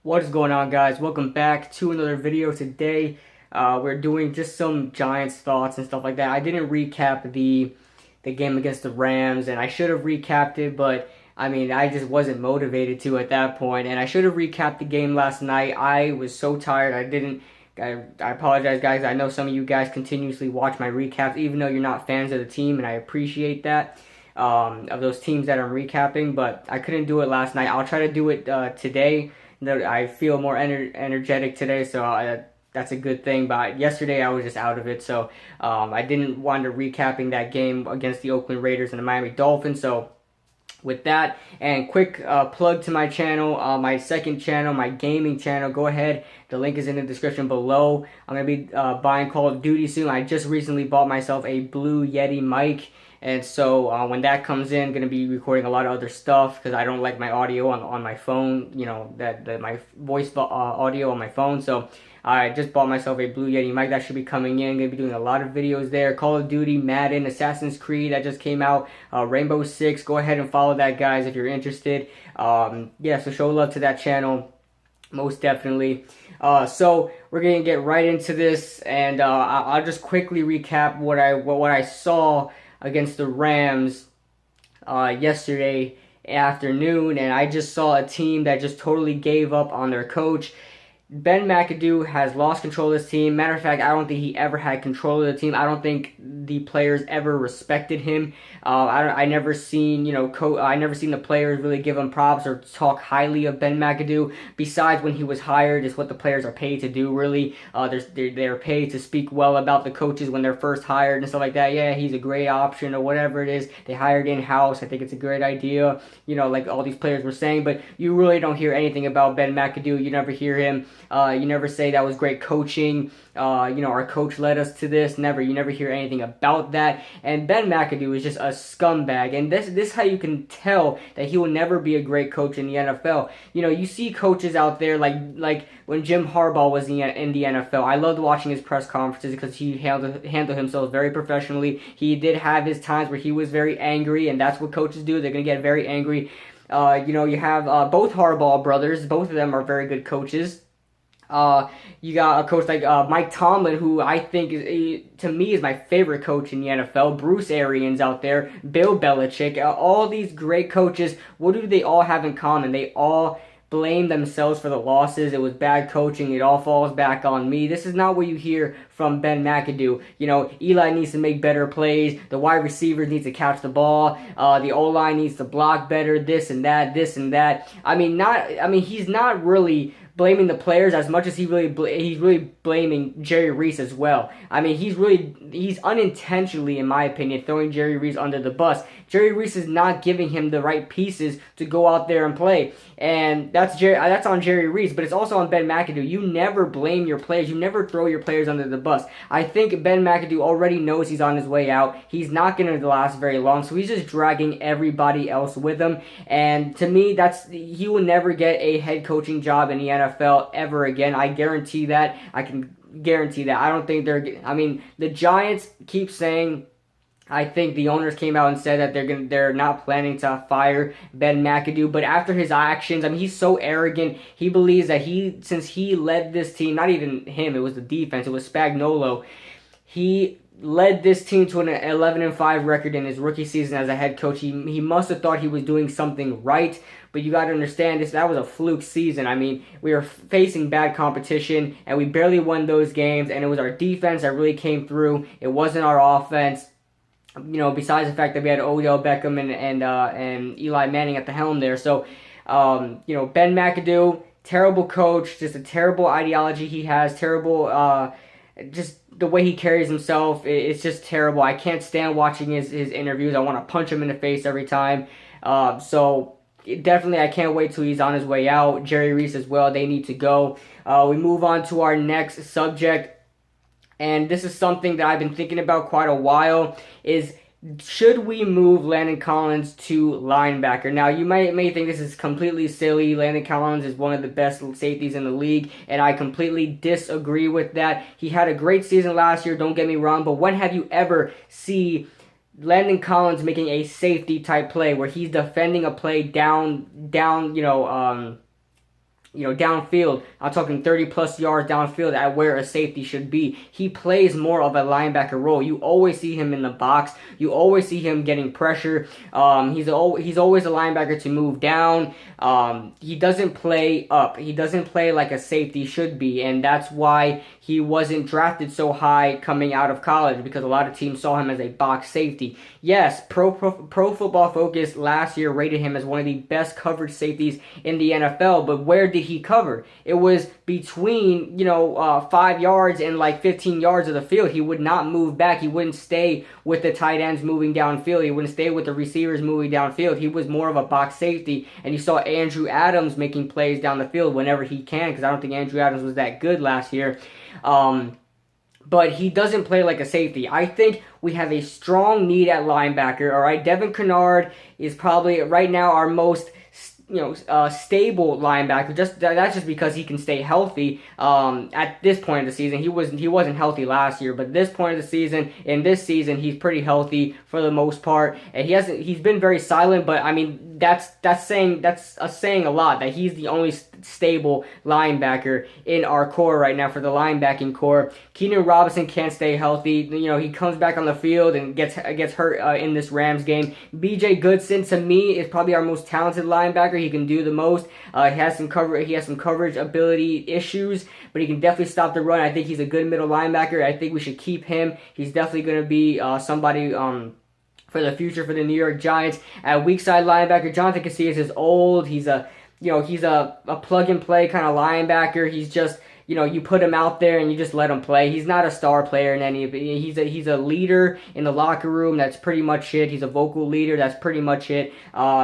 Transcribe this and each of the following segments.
What is going on, guys? Welcome back to another video. Today we're doing just some Giants thoughts and stuff like that. I didn't recap the game against the Rams, and I should have recapped it, but I mean, I just wasn't motivated to at that point, and I should have recapped the game last night. I was so tired. I apologize, guys. I know some of you guys continuously watch my recaps, even though you're not fans of the team, and I appreciate that. Of those teams that I'm recapping, but I couldn't do it last night. I'll try to do it today. I feel more energetic today, so that's a good thing. But yesterday I was just out of it, so I didn't want to recapping that game against the Oakland Raiders and the Miami Dolphins. So with that, and quick plug to my channel, my second channel, my gaming channel, go ahead. The link is in the description below. I'm going to be buying Call of Duty soon. I just recently bought myself a Blue Yeti mic. And so when that comes in, I'm going to be recording a lot of other stuff because I don't like my audio on my phone, you know, that my voice audio on my phone. So I just bought myself a Blue Yeti mic that should be coming in. Going to be doing a lot of videos there. Call of Duty, Madden, Assassin's Creed that just came out, Rainbow Six. Go ahead and follow that, guys, if you're interested. Yeah, so show love to that channel, most definitely. So we're gonna get right into this, and I'll just quickly recap what I saw against the Rams yesterday afternoon, and I just saw a team that just totally gave up on their coach. Ben McAdoo has lost control of this team. Matter of fact, I don't think he ever had control of the team. I don't think the players ever respected him. I never seen I never seen the players really give him props or talk highly of Ben McAdoo. Besides, when he was hired, it's what the players are paid to do. Really, they're paid to speak well about the coaches when they're first hired and stuff like that. Yeah, he's a great option or whatever it is. They hired in house. I think it's a great idea. You know, like all these players were saying, but you really don't hear anything about Ben McAdoo. You never hear him. You never say that was great coaching. Our coach led us to this. Never. You never hear anything about that. And Ben McAdoo is just a scumbag. And this is how you can tell that he will never be a great coach in the NFL. You know, you see coaches out there like when Jim Harbaugh was in the NFL. I loved watching his press conferences because he handled himself very professionally. He did have his times where he was very angry, and that's what coaches do. They're going to get very angry. You have both Harbaugh brothers. Both of them are very good coaches. You got a coach like Mike Tomlin, who I think to me is my favorite coach in the NFL. Bruce Arians out there, Bill Belichick, all these great coaches. What do they all have in common? They all blame themselves for the losses. It was bad coaching. It all falls back on me. This is not what you hear from Ben McAdoo. You know, Eli needs to make better plays. The wide receivers need to catch the ball. The O-line needs to block better. This and that. This and that. He's not really blaming the players as much as he's really blaming Jerry Reese as well. I mean, he's unintentionally, in my opinion, throwing Jerry Reese under the bus. Jerry Reese is not giving him the right pieces to go out there and play, and that's on Jerry Reese, but it's also on Ben McAdoo. You never blame your players. You never throw your players under the bus. I think Ben McAdoo already knows he's on his way out. He's not going to last very long, so he's just dragging everybody else with him. And to me, he will never get a head coaching job in the NFL ever again. I guarantee that. I can guarantee that. I don't think the Giants keep saying. I think the owners came out and said that they're not planning to fire Ben McAdoo, but after his actions, I mean, he's so arrogant. He believes that since he led this team, not even him, it was the defense, it was Spagnuolo. He led this team to an 11-5 record in his rookie season as a head coach. He must have thought he was doing something right, but you got to understand that was a fluke season. I mean, we were facing bad competition, and we barely won those games, and it was our defense that really came through. It wasn't our offense. You know, besides the fact that we had Odell Beckham and Eli Manning at the helm there. So, Ben McAdoo, terrible coach, just a terrible ideology he has, terrible, just the way he carries himself, it's just terrible. I can't stand watching his interviews. I want to punch him in the face every time. So, definitely, I can't wait till he's on his way out. Jerry Reese as well, they need to go. We move on to our next subject. And this is something that I've been thinking about quite a while, is should we move Landon Collins to linebacker? Now, you may think this is completely silly. Landon Collins is one of the best safeties in the league, and I completely disagree with that. He had a great season last year, don't get me wrong, but when have you ever seen Landon Collins making a safety type play where he's defending a play down downfield. I'm talking 30 plus yards downfield at where a safety should be. He plays more of a linebacker role. You always see him in the box. You always see him getting pressure. He's always a linebacker to move down. He doesn't play up. He doesn't play like a safety should be, and that's why he wasn't drafted so high coming out of college, because a lot of teams saw him as a box safety. Yes, Pro Football Focus last year rated him as one of the best coverage safeties in the NFL, but where did he cover? It was between 5 yards and like 15 yards of the field. He would not move back. He wouldn't stay with the tight ends moving downfield. He wouldn't stay with the receivers moving downfield. He was more of a box safety, and you saw Andrew Adams making plays down the field whenever he can, because I don't think Andrew Adams was that good last year. But he doesn't play like a safety. I think we have a strong need at linebacker. All right, Devin Kennard is probably right now our most stable linebacker. That's just because he can stay healthy. At this point of the season, he wasn't healthy last year, but this point of the season, in this season, he's pretty healthy for the most part, and he's been very silent. But I mean, that's saying a lot, that he's the only stable linebacker in our core right now for the linebacking core. Keenan Robinson can't stay healthy. He comes back on the field and gets hurt in this Rams game. B.J. Goodson, to me, is probably our most talented linebacker. He can do the most. He has some coverage ability issues, but he can definitely stop the run. I think he's a good middle linebacker. I think we should keep him. He's definitely going to be somebody for the future for the New York Giants. At weak side linebacker, Jonathan Casillas is old. He's a plug and play kind of linebacker. He's just, you put him out there and you just let him play. He's not a star player in any of it. He's a leader in the locker room. That's pretty much it. He's a vocal leader. That's pretty much it.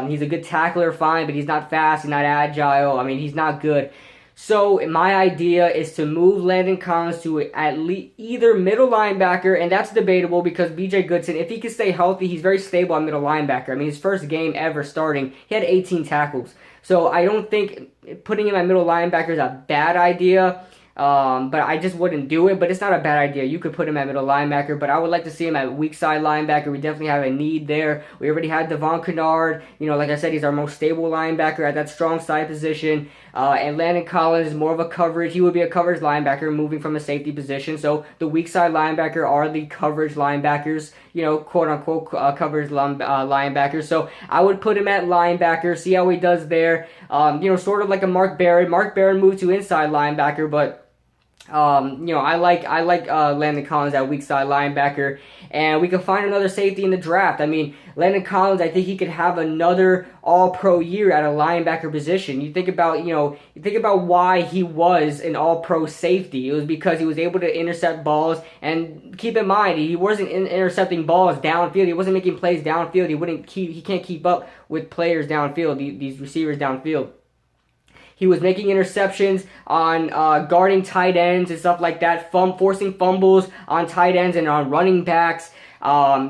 He's a good tackler, fine, but he's not fast. He's not agile. I mean, he's not good. So my idea is to move Landon Collins to at least either middle linebacker, and that's debatable because B.J. Goodson, if he can stay healthy, he's very stable on middle linebacker. I mean, his first game ever starting, he had 18 tackles. So I don't think putting him at middle linebacker is a bad idea. But I just wouldn't do it. But it's not a bad idea. You could put him at middle linebacker, but I would like to see him at weak side linebacker. We definitely have a need there. We already had Devon Kennard. Like I said, he's our most stable linebacker at that strong side position. And Landon Collins is more of a coverage. He would be a coverage linebacker moving from a safety position. So the weak side linebacker are the coverage linebackers, quote unquote coverage linebackers. So I would put him at linebacker, see how he does there. Sort of like a Mark Barron. Mark Barron moved to inside linebacker, but I like Landon Collins at weak side linebacker, and we can find another safety in the draft. I mean, Landon Collins, I think he could have another All-Pro year at a linebacker position. You think about why he was an All-Pro safety. It was because he was able to intercept balls, and keep in mind, he wasn't intercepting balls downfield. He wasn't making plays downfield. He can't keep up with players downfield. These receivers downfield. He was making interceptions on guarding tight ends and stuff like that, forcing fumbles on tight ends and on running backs.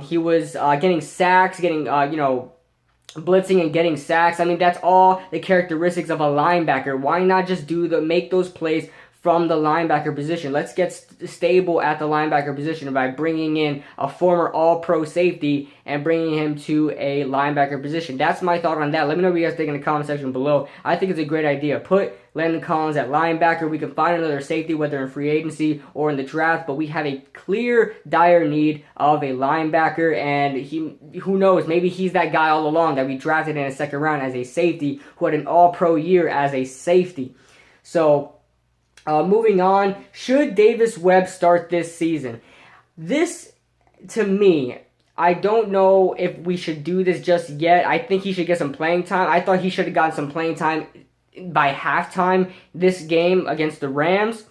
He was getting sacks, blitzing and getting sacks. I mean, that's all the characteristics of a linebacker. Why not just make those plays from the linebacker position? Let's get stable at the linebacker position by bringing in a former All-Pro safety and bringing him to a linebacker position. That's my thought on that. Let me know what you guys think in the comment section below. I think it's a great idea. Put Landon Collins at linebacker. We can find another safety, whether in free agency or in the draft, but we have a clear, dire need of a linebacker, and who knows, maybe he's that guy all along that we drafted in the second round as a safety who had an All-Pro year as a safety. So, moving on, should Davis Webb start this season? This, to me, I don't know if we should do this just yet. I think he should get some playing time. I thought he should have gotten some playing time by halftime this game against the Rams.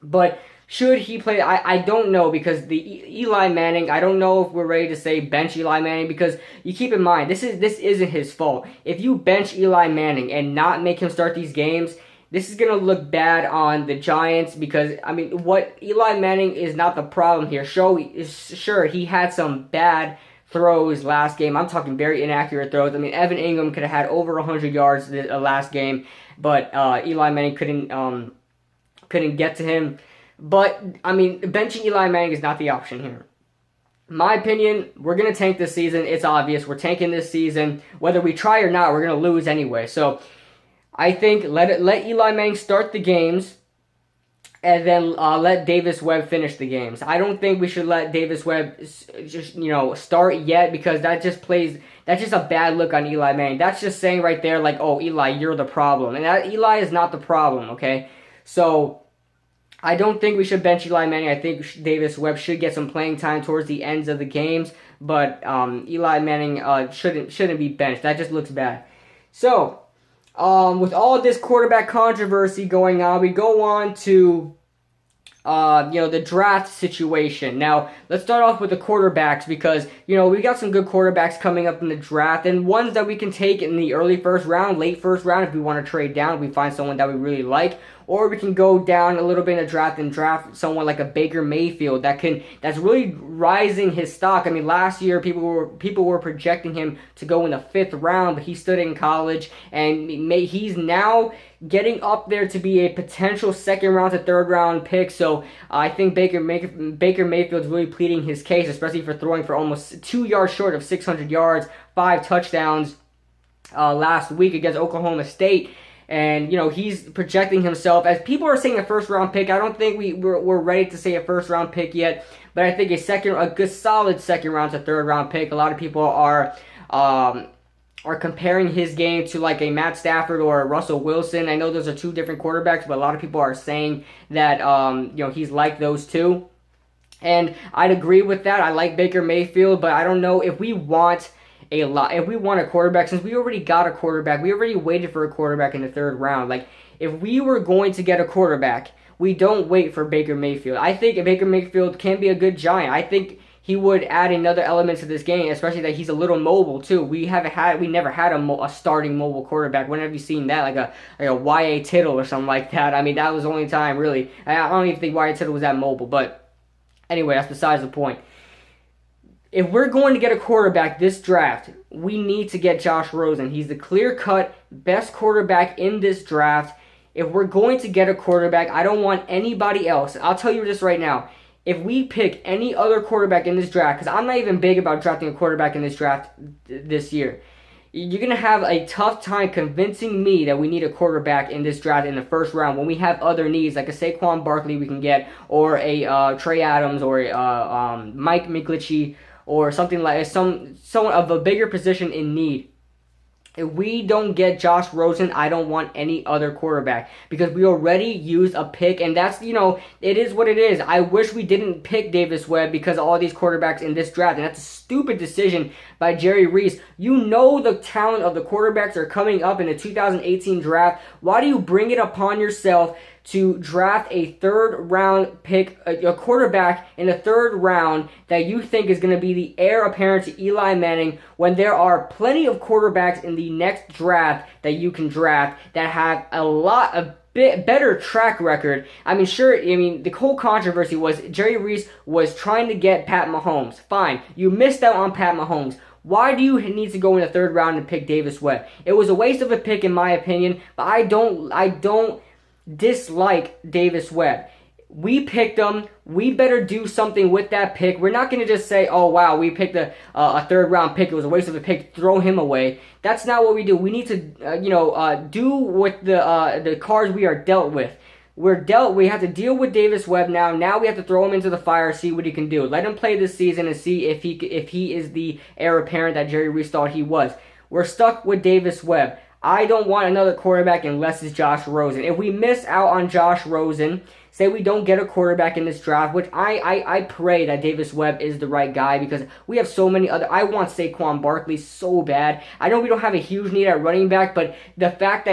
But should he play? I don't know, because the Eli Manning, I don't know if we're ready to say bench Eli Manning, because you keep in mind, this isn't his fault. If you bench Eli Manning and not make him start these games, this is going to look bad on the Giants, because, I mean, what Eli Manning is not the problem here. Sure, he had some bad throws last game. I'm talking very inaccurate throws. I mean, Evan Ingram could have had over 100 yards last game, but Eli Manning couldn't get to him. But, I mean, benching Eli Manning is not the option here. My opinion, we're going to tank this season. It's obvious. We're tanking this season. Whether we try or not, we're going to lose anyway. So, I think let Eli Manning start the games, and then let Davis Webb finish the games. I don't think we should let Davis Webb just start yet, because that's just a bad look on Eli Manning. That's just saying right there, like, oh, Eli, you're the problem, and Eli is not the problem. Okay, so I don't think we should bench Eli Manning. I think Davis Webb should get some playing time towards the ends of the games, but Eli Manning shouldn't be benched. That just looks bad. So, with all of this quarterback controversy going on, we go on to the draft situation. Now, let's start off with the quarterbacks, because, we got some good quarterbacks coming up in the draft, and ones that we can take in the early first round, late first round, if we want to trade down, if we find someone that we really like. Or we can go down a little bit in the draft and draft someone like a Baker Mayfield that's really rising his stock. I mean, last year people were projecting him to go in the 5th round, but he stood in college, and he's now getting up there to be a potential 2nd round to 3rd round pick. So I think Baker Mayfield's really pleading his case, especially for throwing for almost 2 yards short of 600 yards, 5 touchdowns last week against Oklahoma State. And, he's projecting himself, as people are saying, a 1st round pick. I don't think we're ready to say a 1st round pick yet, but I think a good solid 2nd round to 3rd round pick. A lot of people are comparing his game to like a Matt Stafford or a Russell Wilson. I know those are 2 different quarterbacks, but a lot of people are saying that he's like those 2. And I'd agree with that. I like Baker Mayfield, but I don't know if we want if we want a quarterback, since we already got a quarterback, we already waited for a quarterback in the 3rd round. Like, if we were going to get a quarterback, we don't wait for Baker Mayfield. I think Baker Mayfield can be a good giant. I think he would add another element to this game, especially that he's a little mobile too. We never had a starting mobile quarterback. When have you seen that? Like a Y.A. Tittle or something like that. I mean, that was the only time, really. I don't even think Y.A. Tittle was that mobile, but anyway, that's besides the point. If we're going to get a quarterback this draft, we need to get Josh Rosen. He's the clear-cut best quarterback in this draft. If we're going to get a quarterback, I don't want anybody else. I'll tell you this right now. If we pick any other quarterback in this draft, because I'm not even big about drafting a quarterback in this draft this year, you're going to have a tough time convincing me that we need a quarterback in this draft in the 1st round when we have other needs, like a SaQuon Barkley we can get, or a Trey Adams, or a Mike McGlinchey, or something like someone of a bigger position in need. If we don't get Josh Rosen, I don't want any other quarterback, because we already used a pick, and that's, it is what it is. I wish we didn't pick Davis Webb because of all these quarterbacks in this draft, and that's a stupid decision by Jerry Reese. The talent of the quarterbacks are coming up in the 2018 draft. Why do you bring it upon yourself to draft a 3rd round pick, a quarterback in the 3rd round that you think is going to be the heir apparent to Eli Manning, when there are plenty of quarterbacks in the next draft that you can draft that have a bit better track record? I mean, the whole controversy was Jerry Reese was trying to get Pat Mahomes. Fine, you missed out on Pat Mahomes. Why do you need to go in the 3rd round and pick Davis Webb? It was a waste of a pick in my opinion, but I don't dislike Davis Webb. We picked him. We better do something with that pick. We're not going to just say, oh, wow, we picked a 3rd round pick. It was a waste of a pick. Throw him away. That's not what we do. We need to, do with the cards we are dealt with. We have to deal with Davis Webb now. Now we have to throw him into the fire, see what he can do. Let him play this season and see if he is the heir apparent that Jerry Reese thought he was. We're stuck with Davis Webb. I don't want another quarterback unless it's Josh Rosen. If we miss out on Josh Rosen, say we don't get a quarterback in this draft, which I pray that Davis Webb is the right guy, because we have so many other. I want SaQuon Barkley so bad. I know we don't have a huge need at running back, but the fact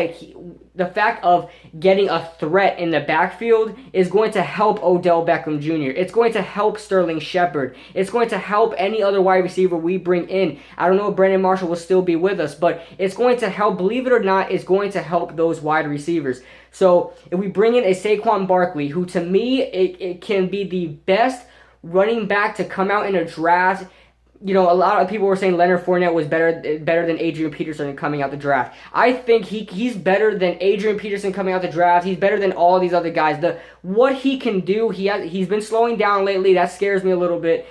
of getting a threat in the backfield is going to help Odell Beckham Jr. It's going to help Sterling Shepard. It's going to help any other wide receiver we bring in. I don't know if Brandon Marshall will still be with us, but it's going to help. Believe it or not, it's going to help those wide receivers. So if we bring in a SaQuon Barkley, who to me, it can be the best running back to come out in a draft. A lot of people were saying Leonard Fournette was better than Adrian Peterson coming out the draft. I think he's better than Adrian Peterson coming out the draft. He's better than all these other guys. What he can do, he's been slowing down lately. That scares me a little bit.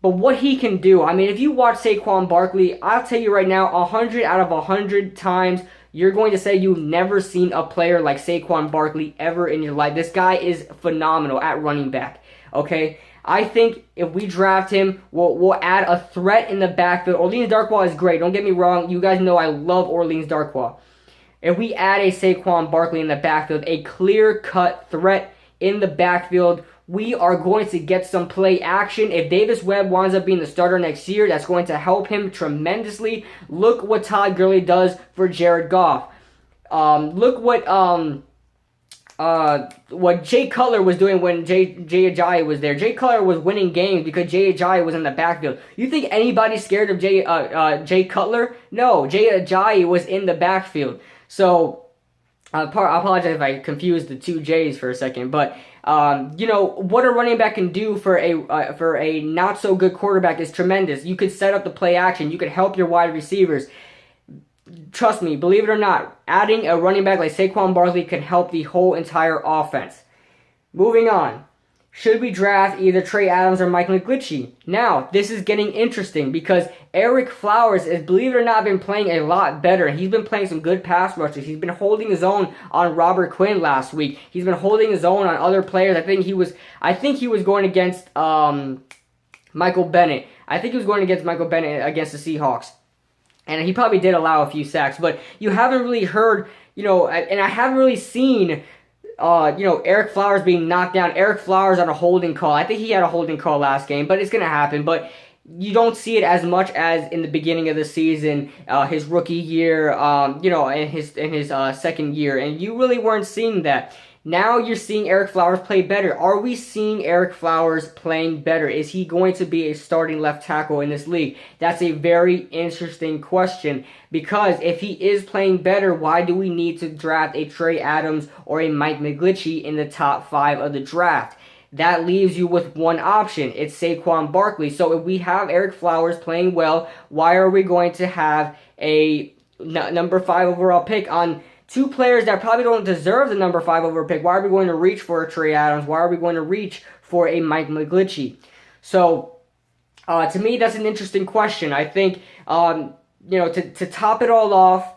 But what he can do, I mean, if you watch SaQuon Barkley, I'll tell you right now, 100 out of 100 times, you're going to say you've never seen a player like SaQuon Barkley ever in your life. This guy is phenomenal at running back, okay? I think if we draft him, we'll add a threat in the backfield. Orleans Darkwa is great. Don't get me wrong. You guys know I love Orleans Darkwa. If we add a SaQuon Barkley in the backfield, a clear-cut threat in the backfield, we are going to get some play action. If Davis Webb winds up being the starter next year, that's going to help him tremendously. Look what Todd Gurley does for Jared Goff. Look what Jay Cutler was doing when Jay Ajayi was there. Jay Cutler was winning games because Jay Ajayi was in the backfield. You think anybody's scared of Jay Cutler? No, Jay Ajayi was in the backfield. So, I apologize if I confused the two J's for a second, but what a running back can do for a not so good quarterback is tremendous. You could set up the play action. You could help your wide receivers. Trust me, believe it or not, adding a running back like SaQuon Barkley can help the whole entire offense. Moving on. Should we draft either Trey Adams or Mike McGlinchey? Now, this is getting interesting because Eric Flowers has, believe it or not, been playing a lot better. He's been playing some good pass rushes. He's been holding his own on Robert Quinn last week. He's been holding his own on other players. I think he was going against Michael Bennett. I think he was going against Michael Bennett against the Seahawks. And he probably did allow a few sacks, but you haven't really heard, and I haven't really seen Eric Flowers being knocked down. Eric Flowers on a holding call. I think he had a holding call last game, but it's going to happen. But you don't see it as much as in the beginning of the season, his rookie year, in his second year, and you really weren't seeing that. Now you're seeing Eric Flowers play better. Are we seeing Eric Flowers playing better? Is he going to be a starting left tackle in this league? That's a very interesting question because if he is playing better, why do we need to draft a Trey Adams or a Mike McGlinchey in the top 5 of the draft? That leaves you with one option. It's Saquon Barkley. So if we have Eric Flowers playing well, why are we going to have a number 5 overall pick on two players that probably don't deserve the number 5 overall pick? Why are we going to reach for a Trey Adams? Why are we going to reach for a Mike McGlinchey? So, to me, that's an interesting question. I think, to top it all off,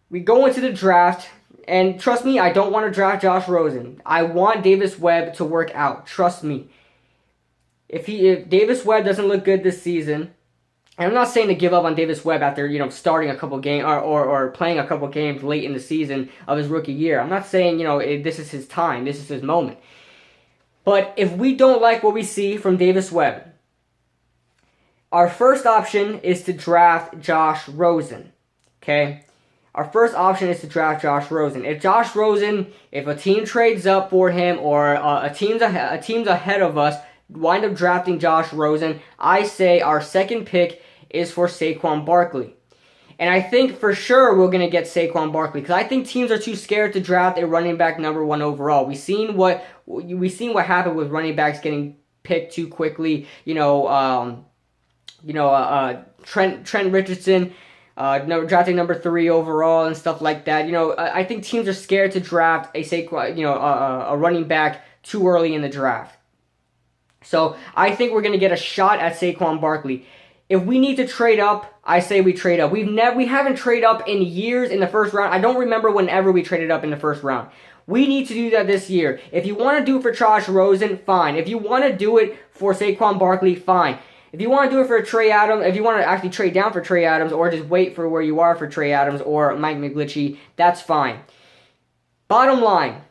we go into the draft, and trust me, I don't want to draft Josh Rosen. I want Davis Webb to work out. Trust me. If Davis Webb doesn't look good this season, and I'm not saying to give up on Davis Webb after, starting a couple games or playing a couple games late in the season of his rookie year. I'm not saying, this is his time, this is his moment. But if we don't like what we see from Davis Webb, our first option is to draft Josh Rosen. Okay? Our first option is to draft Josh Rosen. If a team trades up for him or a team's ahead of us, wind up drafting Josh Rosen, I say our second pick is for Saquon Barkley. And I think for sure we're going to get Saquon Barkley because I think teams are too scared to draft a running back number 1 overall. We've seen what happened with running backs getting picked too quickly. Trent Richardson drafting number 3 overall and stuff like that. I think teams are scared to draft a Saquon, a running back too early in the draft. So I think we're going to get a shot at Saquon Barkley. If we need to trade up, I say we trade up. We haven't traded up in years in the first round. I don't remember whenever we traded up in the first round. We need to do that this year. If you want to do it for Josh Rosen, fine. If you want to do it for Saquon Barkley, fine. If you want to do it for Trey Adams, if you want to actually trade down for Trey Adams or just wait for where you are for Trey Adams or Mike McGlinchey, that's fine. Bottom line.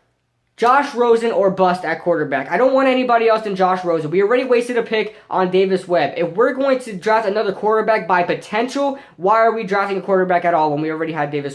Josh Rosen or bust at quarterback. I don't want anybody else than Josh Rosen. We already wasted a pick on Davis Webb. If we're going to draft another quarterback by potential, why are we drafting a quarterback at all when we already had Davis Webb?